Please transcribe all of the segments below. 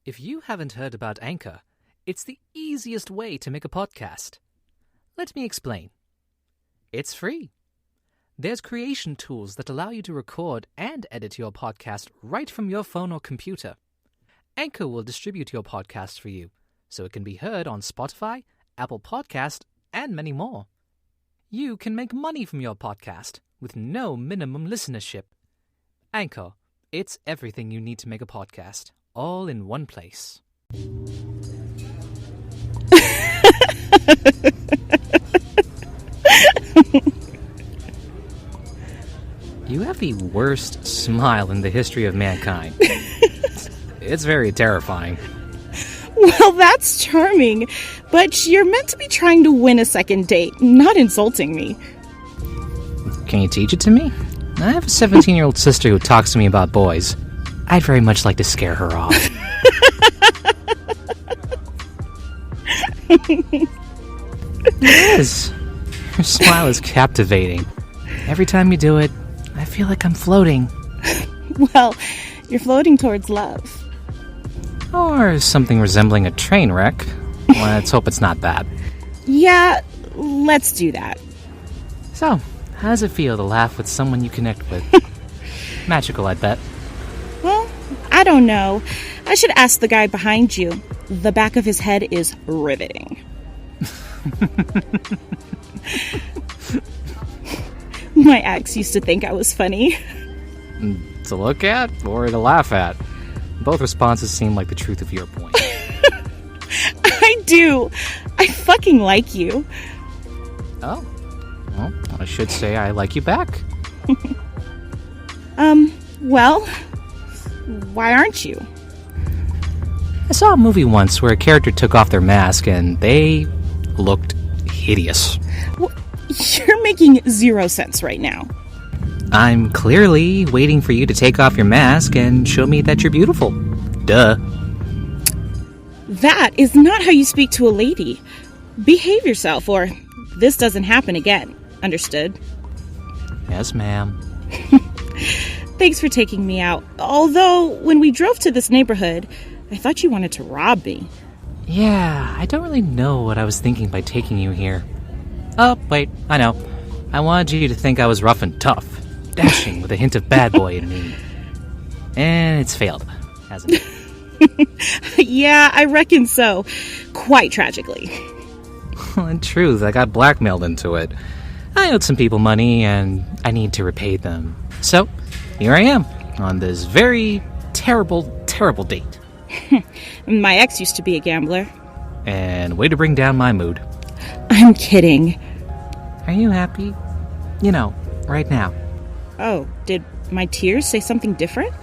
If you haven't heard about Anchor, it's the easiest way to make a podcast. Let me explain. It's free. There's creation tools that allow you to record and edit your podcast right from your phone or computer. Anchor will distribute your podcast for you, so it can be heard on Spotify, Apple Podcast, and many more. You can make money from your podcast with no minimum listenership. Anchor, it's everything you need to make a podcast, all in one place. You have the worst smile in the history of mankind. It's very terrifying. Well, that's charming, but you're meant to be trying to win a second date, not insulting me. Can you teach it to me? I have a 17-year-old sister who talks to me about boys. I'd very much like to scare her off. It is. Her smile is captivating. Every time you do it, I feel like I'm floating. Well, you're floating towards love. Or something resembling a train wreck. Let's hope it's not that. Yeah, let's do that. So, how does it feel to laugh with someone you connect with? Magical, I bet. Well, I don't know. I should ask the guy behind you. The back of his head is riveting. My ex used to think I was funny. To look at or to laugh at? Both responses seem like the truth of your point. I do. I fucking like you. Oh. Well, I should say I like you back. Well, why aren't you? I saw a movie once where a character took off their mask and they looked hideous. Well, you're making zero sense right now. I'm clearly waiting for you to take off your mask and show me that you're beautiful. Duh. That is not how you speak to a lady. Behave yourself, or this doesn't happen again. Understood? Yes, ma'am. Thanks for taking me out. Although, when we drove to this neighborhood, I thought you wanted to rob me. Yeah, I don't really know what I was thinking by taking you here. Oh, wait, I know. I wanted you to think I was rough and tough, dashing with a hint of bad boy in me. And it's failed, hasn't it? Yeah, I reckon so. Quite tragically. Well, in truth, I got blackmailed into it. I owed some people money, and I need to repay them. So, here I am, on this very terrible, terrible date. My ex used to be a gambler. And way to bring down my mood. I'm kidding. Are you happy? You know, right now. Oh, did my tears say something different?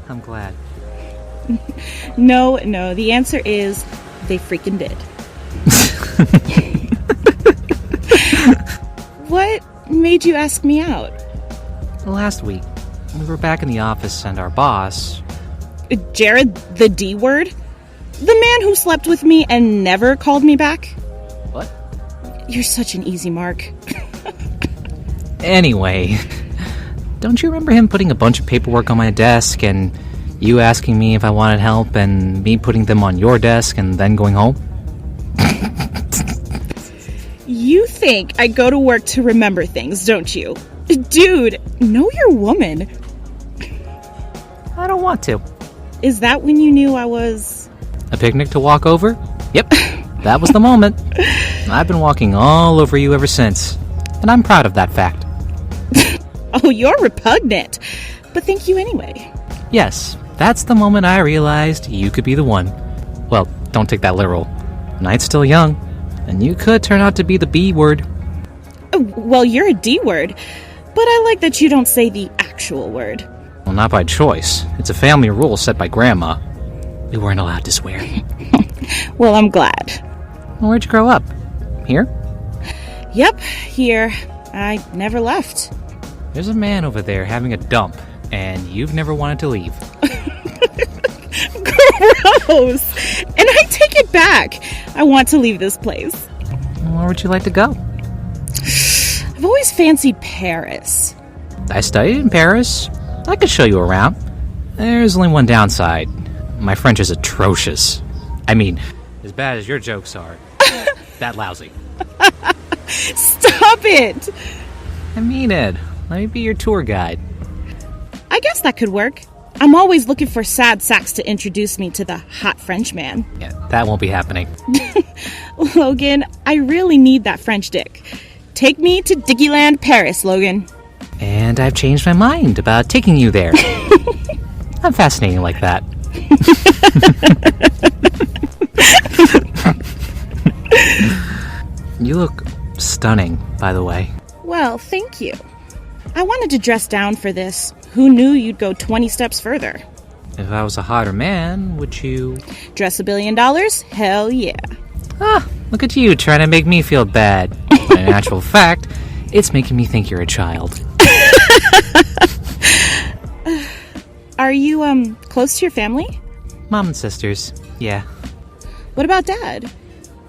I'm glad. No, the answer is they freaking did. What made you ask me out? Last week, we were back in the office and our boss... Jared, the D word? The man who slept with me and never called me back? What? You're such an easy mark. Anyway, don't you remember him putting a bunch of paperwork on my desk and you asking me if I wanted help and me putting them on your desk and then going home? You think I go to work to remember things, don't you? Dude, know your woman. I don't want to. Is that when you knew I was... A picnic to walk over? Yep, that was the moment. I've been walking all over you ever since, and I'm proud of that fact. Oh, you're repugnant. But thank you anyway. Yes, that's the moment I realized you could be the one. Well, don't take that literal. Night's still young, and you could turn out to be the B word. Well, you're a D word, but I like that you don't say the actual word. Well, not by choice. It's a family rule set by Grandma. We weren't allowed to swear. Well, I'm glad. Where'd you grow up? Here? Yep, here. I never left. There's a man over there having a dump, and you've never wanted to leave. Gross! And I take it back. I want to leave this place. Where would you like to go? I've always fancied Paris. I studied in Paris. I could show you around. There's only one downside. my French is atrocious. I mean, as bad as your jokes are, that lousy. Stop it! I mean it. Let me be your tour guide. I guess that could work. I'm always looking for sad sacks to introduce me to the hot French man. Yeah, that won't be happening. Logan, I really need that French dick. Take me to Dickieland, Paris, Logan. And I've changed my mind about taking you there. I'm fascinating like that. You look stunning, by the way. Well, thank you. I wanted to dress down for this. Who knew you'd go 20 steps further? If I was a hotter man, would you... Dress $1 billion? Hell yeah. Ah, look at you trying to make me feel bad. But in actual fact, it's making me think you're a child. Are you, close to your family? Mom and sisters, yeah. What about Dad?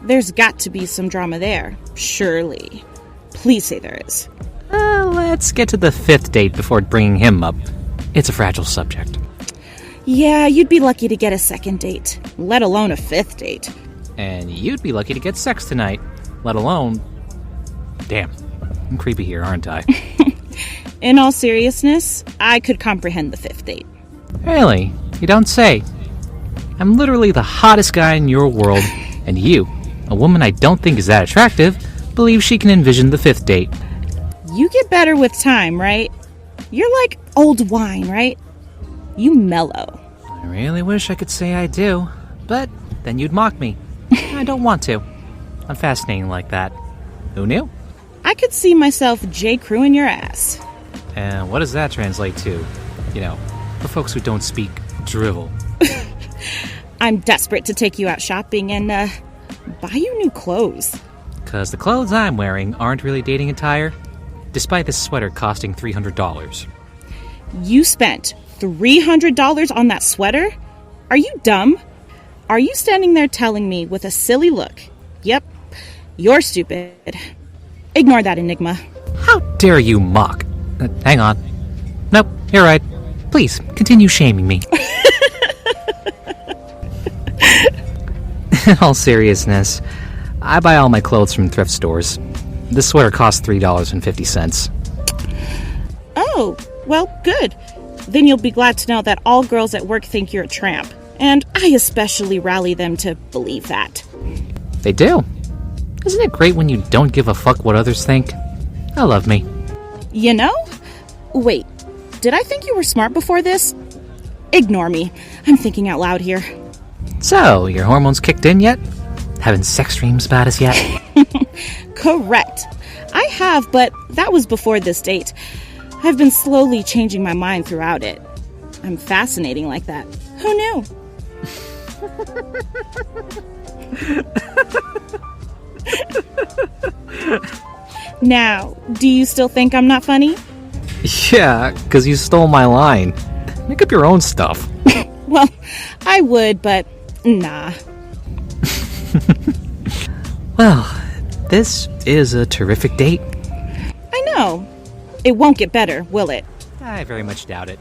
There's got to be some drama there, surely. Please say there is. Let's get to the 5th date before bringing him up. It's a fragile subject. Yeah, you'd be lucky to get a 2nd date, let alone a 5th date. And you'd be lucky to get sex tonight, let alone... Damn, I'm creepy here, aren't I? In all seriousness, I could comprehend the 5th date. Really? You don't say. I'm literally the hottest guy in your world, and you, a woman I don't think is that attractive, believes she can envision the 5th date. You get better with time, right? You're like old wine, right? You mellow. I really wish I could say I do, but then you'd mock me. I don't want to. I'm fascinating like that. Who knew? I could see myself J-crewing your ass. And what does that translate to? You know, for folks who don't speak drivel. I'm desperate to take you out shopping and, buy you new clothes. 'Cause the clothes I'm wearing aren't really dating attire, despite this sweater costing $300. You spent $300 on that sweater? Are you dumb? Are you standing there telling me with a silly look, yep, you're stupid? Ignore that enigma. How dare you mock? Hang on. Nope, you're right. Please, continue shaming me. In all seriousness, I buy all my clothes from thrift stores. This sweater costs $3.50. Oh, well, good. Then you'll be glad to know that all girls at work think you're a tramp. And I especially rally them to believe that. They do. Isn't it great when you don't give a fuck what others think? I love me. You know? Wait, did I think you were smart before this? Ignore me. I'm thinking out loud here. So, your hormones kicked in yet? Having sex dreams about us yet? Correct. I have, but that was before this date. I've been slowly changing my mind throughout it. I'm fascinating like that. Who knew? Now, do you still think I'm not funny? Yeah, because you stole my line. Make up your own stuff. Well, I would, but nah. Well, this is a terrific date. I know. It won't get better, will it? I very much doubt it.